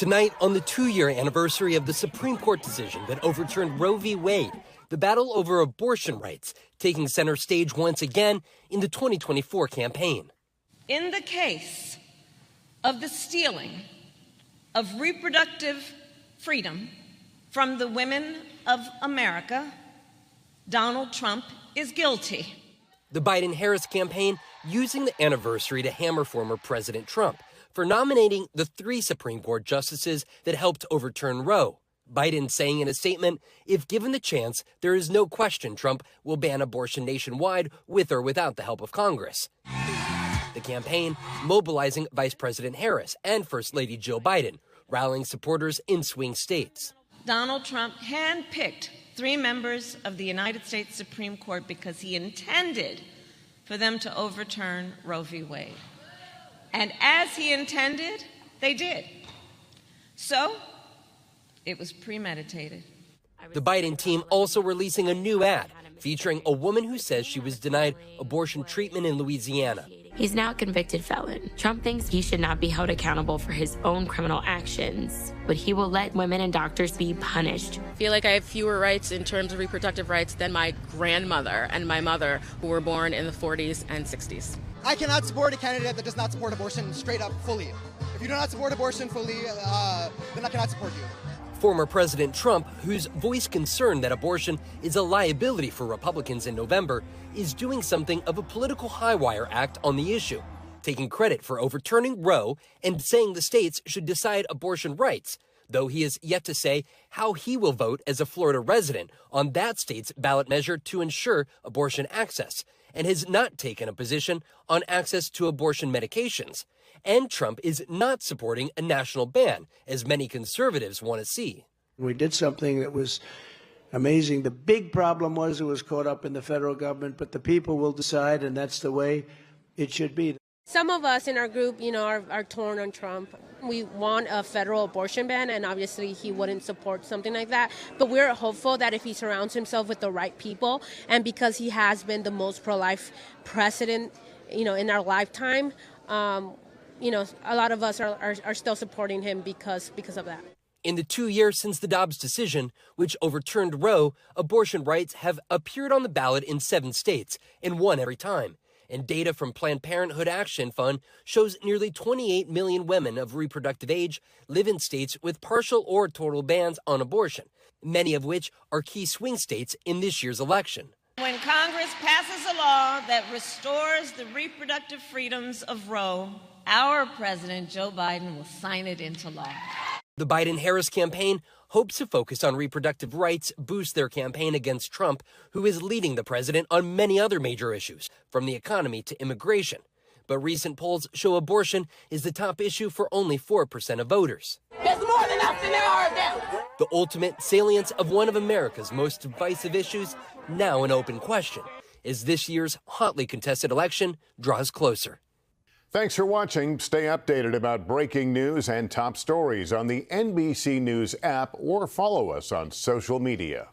Tonight, on the 2-year anniversary of the Supreme Court decision that overturned Roe v. Wade, the battle over abortion rights taking center stage once again in the 2024 campaign. In the case of the stealing of reproductive freedom from the women of America, Donald Trump is guilty. The Biden-Harris campaign using the anniversary to hammer former President Trump for nominating the 3 Supreme Court justices that helped overturn Roe. Biden saying in a statement, if given the chance, there is no question Trump will ban abortion nationwide with or without the help of Congress. The campaign mobilizing Vice President Harris and First Lady Jill Biden, rallying supporters in swing states. Donald Trump handpicked 3 members of the United States Supreme Court because he intended for them to overturn Roe v. Wade. And as he intended, they did. So, it was premeditated. The Biden team also releasing a new ad featuring a woman who says she was denied abortion treatment in Louisiana. He's now a convicted felon. Trump thinks he should not be held accountable for his own criminal actions, but he will let women and doctors be punished. I feel like I have fewer rights in terms of reproductive rights than my grandmother and my mother, who were born in the 40s and 60s. I cannot support a candidate that does not support abortion straight up, fully. If you do not support abortion fully, then I cannot support you. Former President Trump, whose voiced concern that abortion is a liability for Republicans in November, is doing something of a political high-wire act on the issue, taking credit for overturning Roe and saying the states should decide abortion rights, though he is yet to say how he will vote as a Florida resident on that state's ballot measure to ensure abortion access, and has not taken a position on access to abortion medications. And Trump is not supporting a national ban, as many conservatives want to see. We did something that was amazing. The big problem was it was caught up in the federal government, but the people will decide, and that's the way it should be. Some of us in our group, are torn on Trump. We want a federal abortion ban, and obviously he wouldn't support something like that. But we're hopeful that if he surrounds himself with the right people, and because he has been the most pro-life president, in our lifetime, a lot of us are still supporting him because of that. In the 2 years since the Dobbs decision, which overturned Roe, abortion rights have appeared on the ballot in 7 states and won every time. And data from Planned Parenthood Action Fund shows nearly 28 million women of reproductive age live in states with partial or total bans on abortion, many of which are key swing states in this year's election. When Congress passes a law that restores the reproductive freedoms of Roe, our President Joe Biden will sign it into law. The Biden-Harris campaign hopes to focus on reproductive rights, boost their campaign against Trump, who is leading the president on many other major issues, from the economy to immigration. But recent polls show abortion is the top issue for only 4% of voters. There's more than us than there are of them. The ultimate salience of one of America's most divisive issues now an open question as this year's hotly contested election draws closer. Thanks for watching. Stay updated about breaking news and top stories on the NBC News app or follow us on social media.